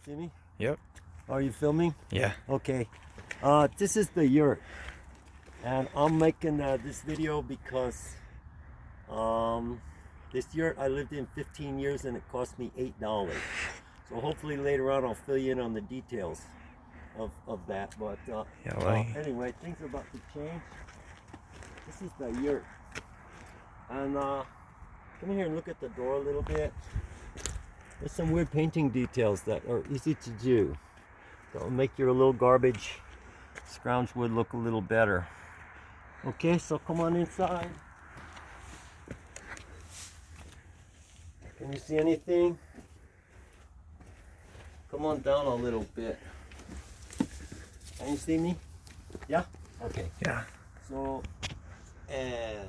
see me? Yep. Are you filming? Yeah. Okay. This is the yurt, and I'm making this video because this yurt I lived in 15 years and it cost me $8. So hopefully later on I'll fill you in on the details of that. But anyway, things are about to change. This is the yurt, and come here and look at the door a little bit. There's some weird painting details that are easy to do. That'll make your little garbage scrounge wood look a little better. Okay, so come on inside. Can you see anything? Come on down a little bit. Can you see me? Yeah? Okay. Yeah. So, the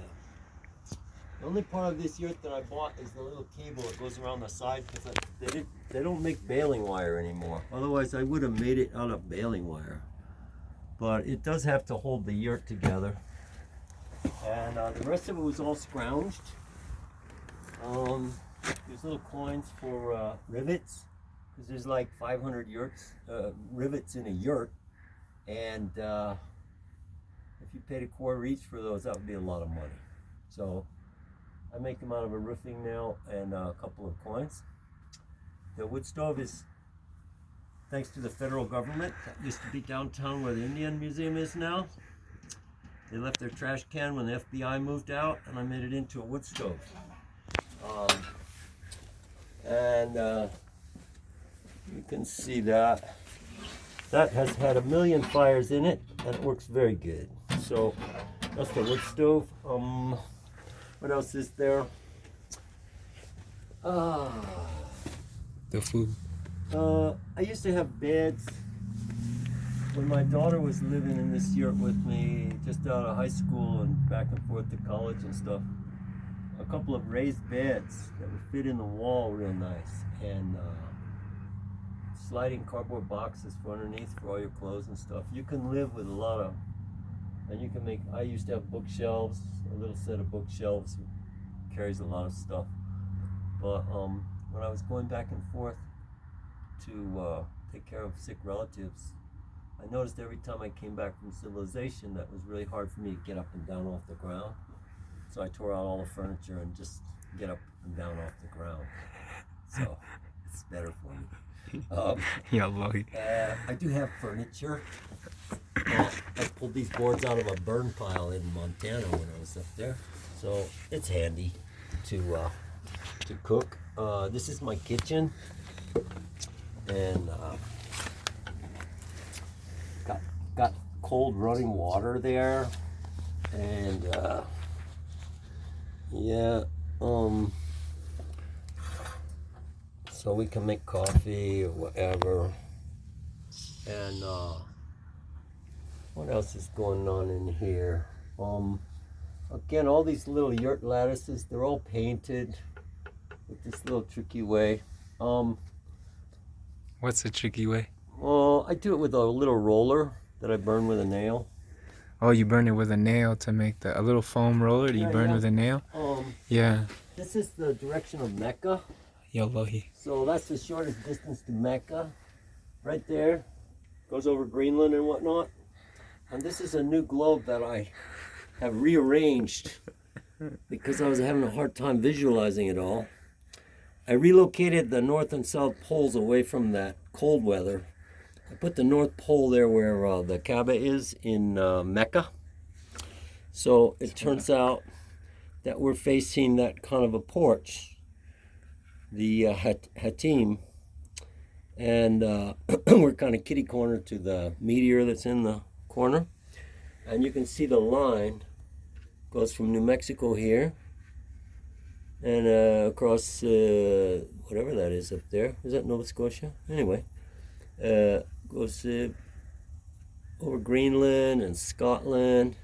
only part of this yurt that I bought is the little cable that goes around the side, because they don't make baling wire anymore. Otherwise, I would have made it out of baling wire. But it does have to hold the yurt together. And the rest of it was all scrounged. There's little coins for rivets, because there's like 500 rivets in a yurt. And if you paid $0.25 each for those, that would be a lot of money. So I make them out of a roofing nail and a couple of coins. The wood stove is thanks to the federal government. That used to be downtown where the Indian Museum is now. They left their trash can when the FBI moved out, and I made it into a wood stove. You can see that. That has had 1 million fires in it, and it works very good. So that's the wood stove. What else is there? The food. I used to have beds when my daughter was living in this yurt with me, just out of high school and back and forth to college and stuff. A couple of raised beds that would fit in the wall real nice, and sliding cardboard boxes for underneath for all your clothes and stuff. You can live with a lot of, and you can make, I used to have bookshelves, a little set of bookshelves, carries a lot of stuff. But when I was going back and forth to take care of sick relatives, I noticed every time I came back from civilization that it was really hard for me to get up and down off the ground. So I tore out all the furniture and just get up and down off the ground. So it's better for me. I do have furniture. I pulled these boards out of a burn pile in Montana when I was up there. So it's handy to cook. This is my kitchen, and got cold running water there, and so we can make coffee or whatever. And what else is going on in here? Again, all these little yurt lattices, they're all painted with this little tricky way. What's the tricky way? Well, I do it with a little roller that I burn with a nail. Oh, you burn it with a nail to make a little foam roller that you burn with a nail? Yeah. This is the direction of Mecca. Yolohi. So that's the shortest distance to Mecca. Right there. Goes over Greenland and whatnot. And this is a new globe that I have rearranged because I was having a hard time visualizing it all. I relocated the north and south poles away from that cold weather. I put the North Pole there where the Kaaba is in Mecca. So it turns out that we're facing that kind of a porch, the Hatim, and we're kind of kitty corner to the meteor that's in the corner. And you can see the line goes from New Mexico here and across whatever that is up there. Is that Nova Scotia? Anyway, goes over Greenland and Scotland,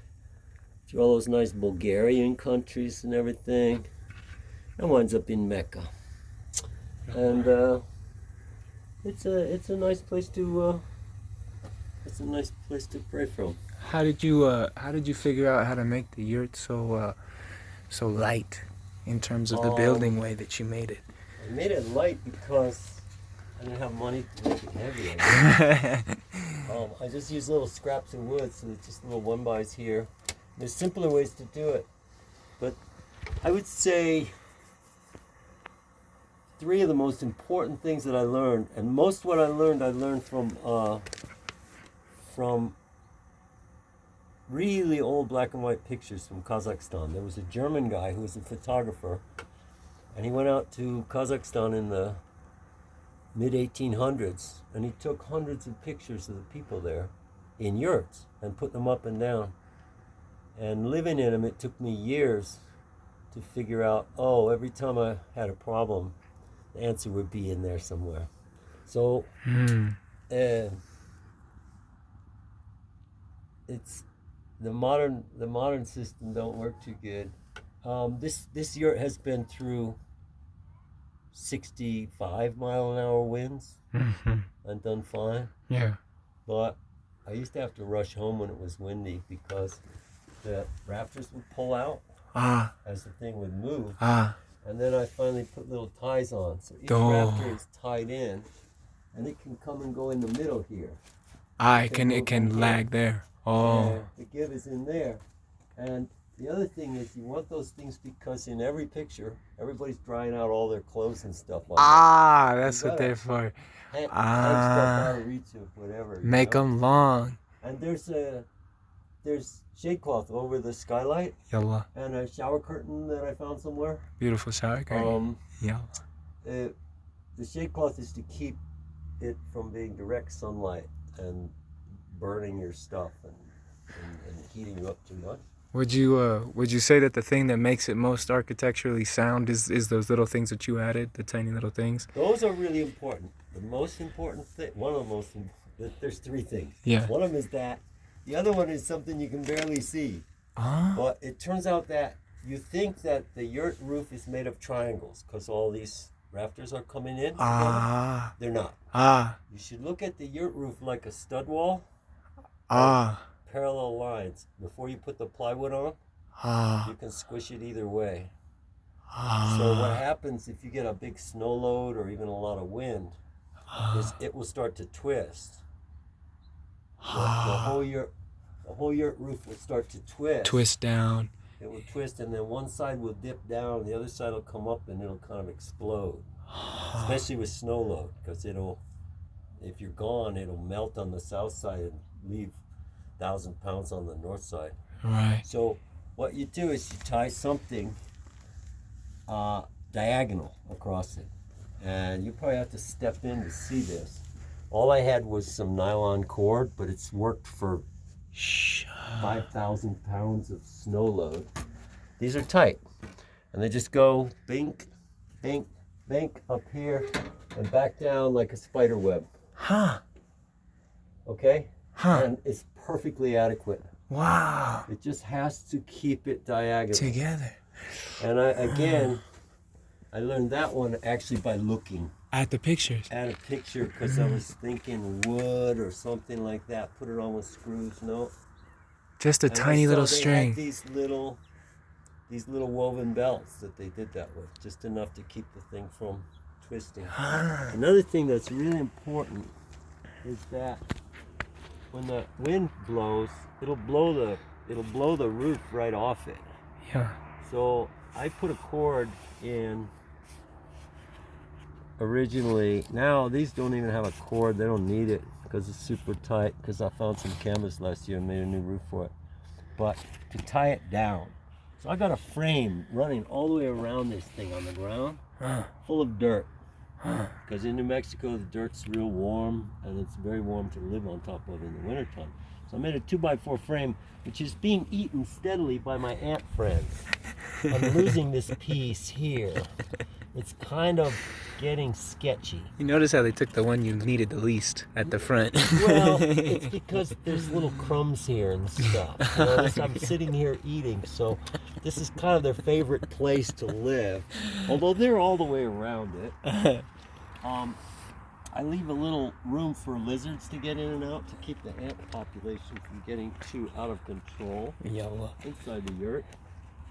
through all those nice Bulgarian countries and everything, and winds up in Mecca. And it's a nice place to pray from. How did you figure out how to make the yurt so light in terms of the building way that you made it? I made it light because I didn't have money to make it heavy. I guess. I just use little scraps of wood, so it's just little 1-bys here. There's simpler ways to do it, but I would say 3 of the most important things that I learned, and most what I learned from really old black and white pictures from Kazakhstan. There was a German guy who was a photographer, and he went out to Kazakhstan in the mid-1800s, and he took hundreds of pictures of the people there in yurts and put them up and down. And living in them, it took me years to figure out, every time I had a problem, the answer would be in there somewhere. So it's the modern system don't work too good. This yurt has been through 65-mile-an-hour winds and done fine. Yeah. But I used to have to rush home when it was windy because the rafters would pull out as the thing would move. And then I finally put little ties on. So each rafter is tied in, and it can come and go in the middle here. It can lag there. And the give is in there. And the other thing is you want those things because in every picture, everybody's drying out all their clothes and stuff like that. That's what they're for. Hang stuff out of reach of whatever. Make them long. And there's shade cloth over the skylight. Yalla. And a shower curtain that I found somewhere. Beautiful shower curtain. Yalla. The shade cloth is to keep it from being direct sunlight and burning your stuff and heating you up too much. Would you say that the thing that makes it most architecturally sound is those little things that you added, the tiny little things? Those are really important. The most important thing, one of the most important, there's 3 things. Yeah. One of them is that. The other one is something you can barely see. But it turns out that you think that the yurt roof is made of triangles because all these rafters are coming in. They're not. You should look at the yurt roof like a stud wall. Parallel lines. Before you put the plywood on, you can squish it either way. So what happens if you get a big snow load or even a lot of wind is it will start to twist. The whole yurt roof will start to twist. Twist down. It will twist, and then one side will dip down, the other side will come up, and it'll kind of explode. Especially with snow load, because if you're gone, it'll melt on the south side and leave 1,000 pounds on the north side. Right. So what you do is you tie something diagonal across it, and you probably have to step in to see this. All I had was some nylon cord, but it's worked for 5,000 pounds of snow load. These are tight, and they just go bink, bink, bink up here and back down like a spider web. Okay? And it's perfectly adequate. Wow. It just has to keep it diagonal. Together. And I learned that one actually by looking at the pictures. At a picture, because I was thinking wood or something like that. Put it on with screws. No. Just a tiny little string. Had these little woven belts that they did that with, just enough to keep the thing from twisting. Another thing that's really important is that when the wind blows, it'll blow the roof right off it. Yeah. So I put a cord in originally. Now these don't even have a cord. They don't need it because it's super tight, because I found some canvas last year and made a new roof for it. But to tie it down. So I got a frame running all the way around this thing on the ground, full of dirt. Because in New Mexico, the dirt's real warm, and it's very warm to live on top of in the wintertime. So I made a 2x4 frame, which is being eaten steadily by my ant friends. I'm losing this piece here. It's kind of getting sketchy. You notice how they took the one you needed the least at the front. Well, it's because there's little crumbs here and stuff. You know, I'm sitting here eating, so this is kind of their favorite place to live. Although they're all the way around it. I leave a little room for lizards to get in and out to keep the ant population from getting too out of control inside the yurt.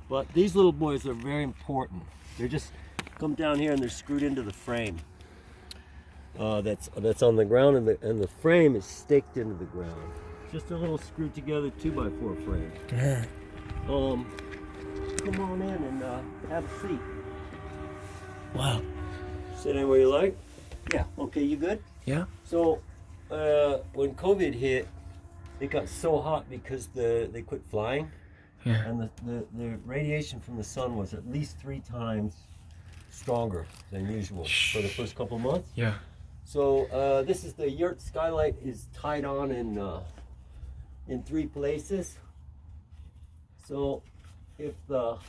But these little boys are very important. They're just come down here and they're screwed into the frame. that's on the ground, and the frame is staked into the ground. Just a little screwed together 2x4 frame. Yeah. Come on in and have a seat. Wow. Sit anywhere you like. Yeah. Okay. You good? Yeah. So, when COVID hit, it got so hot because they quit flying, Yeah. and the radiation from the sun was at least 3 times stronger than usual for the first couple of months. Yeah. So this is the Yurt skylight is tied on in 3 places. So if the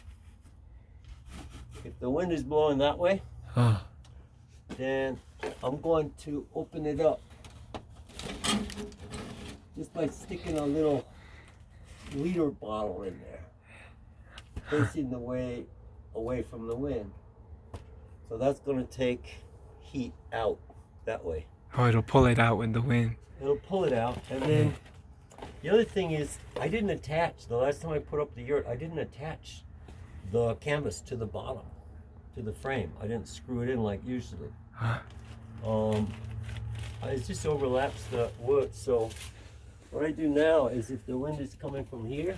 wind is blowing that way, then I'm going to open it up just by sticking a little liter bottle in there, facing the way away from the wind. So that's going to take heat out that way. Oh, it'll pull it out with the wind. It'll pull it out, and then the other thing is I didn't attach, the last time I put up the Yurt, I didn't attach the canvas to the bottom, to the frame. I didn't screw it in like usually. It just overlaps the wood. So what I do now is if the wind is coming from here,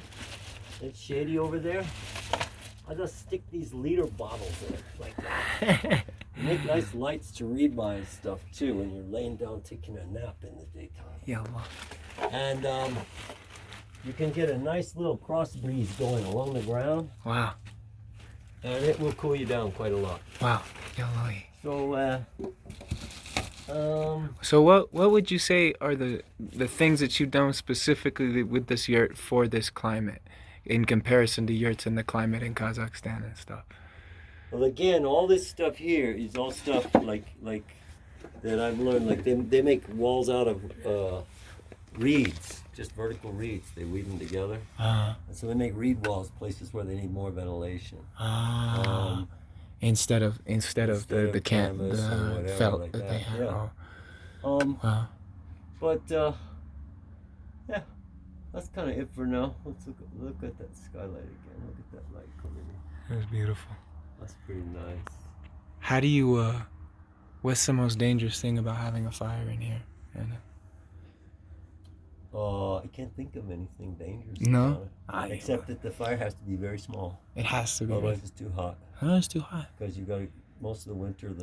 it's shady over there, I just stick these liter bottles in it like that. You make nice lights to read by and stuff too when you're laying down taking a nap in the daytime. Yeah. And you can get a nice little cross breeze going along the ground. Wow. And it will cool you down quite a lot. Wow. So, what would you say are the things that you've done specifically with this yurt for this climate, in comparison to yurts in the climate in Kazakhstan and stuff? well, again, all this stuff here is all stuff like that I've learned. Like they make walls out of reeds, just vertical reeds. They weave them together, and so they make reed walls places where they need more ventilation. Instead of the canvas or whatever felt like that that. they have. Yeah. Wow. But yeah, that's kind of it for now. Let's look at that skylight again. Look at that light coming in. That's beautiful. That's pretty nice. How do you what's the most dangerous thing about having a fire in here? I can't think of anything dangerous. No? Except that the fire has to be very small. It has to be. Otherwise it's too hot. Oh, it's too hot. Because you got most of the winter,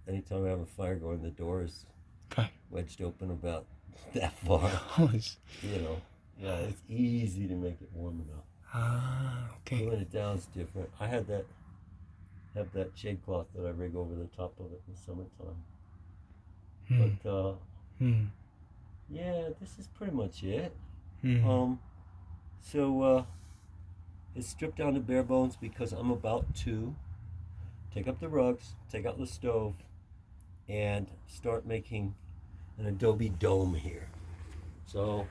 anytime we have a fire going, the door is wedged open about that far. You know, yeah, it's easy to make it warm enough. Okay. Cooling it down is different. I have that shade cloth that I rig over the top of it in the summertime. But yeah, this is pretty much it. So it's stripped down to bare bones because I'm about to take up the rugs, take out the stove, and start making an adobe dome here. So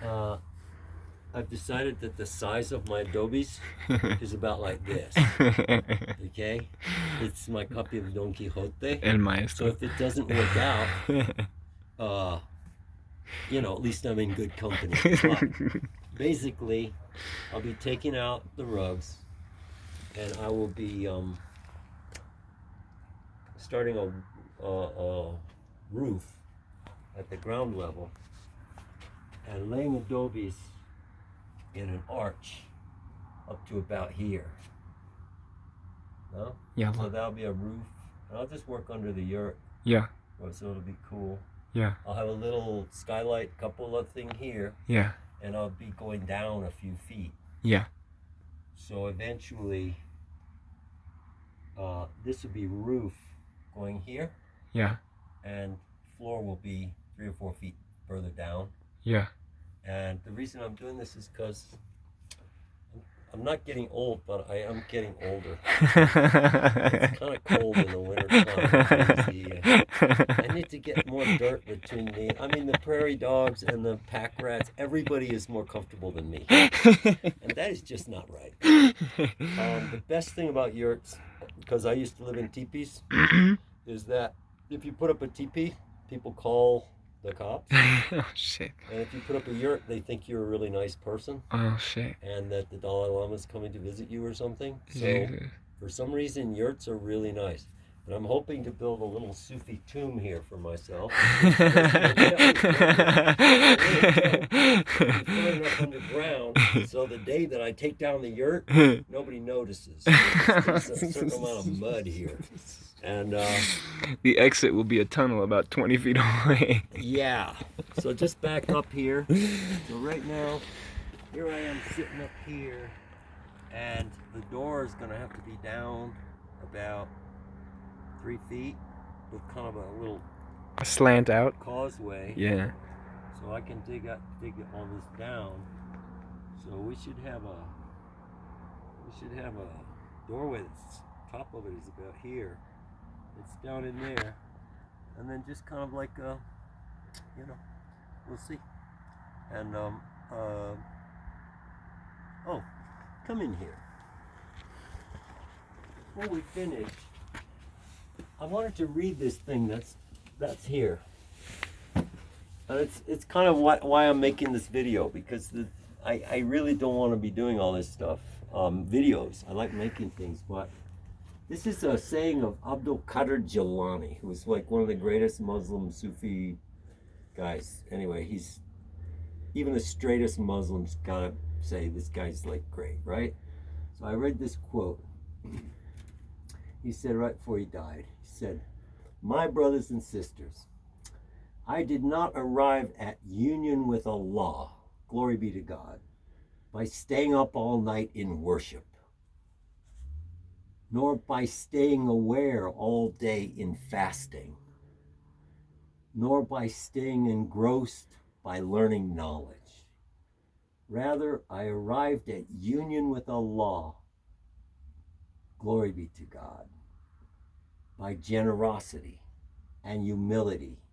I've decided that the size of my adobes is about like this. Okay? It's my copy of Don Quixote. El Maestro. So if it doesn't work out, you know, at least I'm in good company. But basically, I'll be taking out the rugs, and I will be starting a roof at the ground level and laying adobes in an arch up to about here. No? Yeah. So that'll be a roof, and I'll just work under the yurt. Yeah. So it'll be cool. Yeah. I'll have a little skylight, couple of thing here. Yeah. And I'll be going down a few feet. Yeah. So eventually, this will be roof going here. Yeah. And floor will be 3 or 4 feet further down. Yeah. And the reason I'm doing this is because I'm not getting old, but I am getting older. It's kind of cold in the winter time. I need to get more dirt between me. I mean, the prairie dogs and the pack rats, everybody is more comfortable than me. And that is just not right. The best thing about yurts, because I used to live in teepees, is that if you put up a teepee, people call the cops. Oh, shit. And if you put up a yurt, they think you're a really nice person. Oh, shit. And that the Dalai Lama is coming to visit you or something. So Jesus. for some reason, yurts are really nice. And I'm hoping to build a little Sufi tomb here for myself. Far enough underground, so the day that I take down the yurt, nobody notices. There's a certain amount of mud here. And the exit will be a tunnel about 20 feet away. yeah. So just back up here. So right now, here I am sitting up here, and the door is going to have to be down about 3 feet with kind of a little Slant out. causeway. Yeah. So I can dig all this down. So we should have a doorway that's top of it is about here. It's down in there, and then just kind of like we'll see. And oh, come in here. Before we finish, I wanted to read this thing that's here. And it's kind of why I'm making this video, because I really don't want to be doing all this stuff, videos. I like making things, but this is a saying of Abdul Qadir Jilani, who was like one of the greatest Muslim Sufi guys. Anyway, he's even the straightest Muslims gotta say this guy's like great, right? So I read this quote. He said right before he died, he said, "My brothers and sisters, I did not arrive at union with Allah, glory be to God, by staying up all night in worship, nor by staying aware all day in fasting, nor by staying engrossed by learning knowledge. Rather, I arrived at union with Allah, glory be to God, by generosity and humility,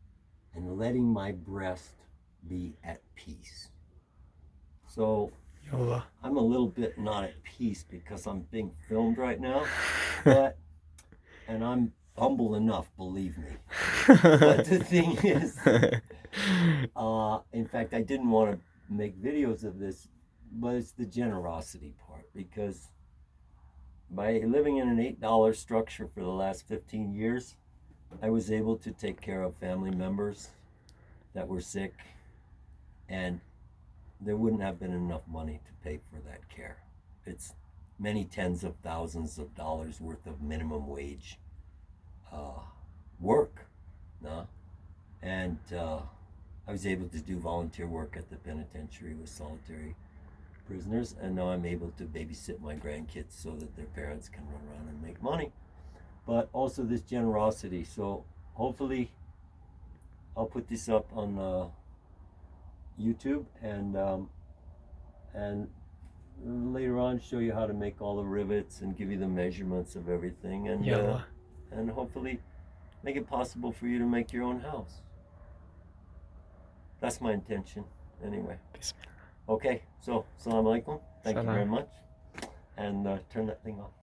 and letting my breast be at peace." So I'm a little bit not at peace because I'm being filmed right now, and I'm humble enough, believe me. But the thing is, in fact, I didn't want to make videos of this, but it's the generosity part, because by living in an $8 structure for the last 15 years, I was able to take care of family members that were sick, and there wouldn't have been enough money to pay for that care. It's many tens of thousands of dollars worth of minimum wage work, no? And I was able to do volunteer work at the penitentiary with solitary prisoners, and now I'm able to babysit my grandkids so that their parents can run around and make money. But also this generosity. So hopefully I'll put this up on YouTube, and later on show you how to make all the rivets and give you the measurements of everything, and hopefully make it possible for you to make your own house. That's my intention anyway. Okay, so Assalamu alaikum. Thank you very much, and turn that thing off.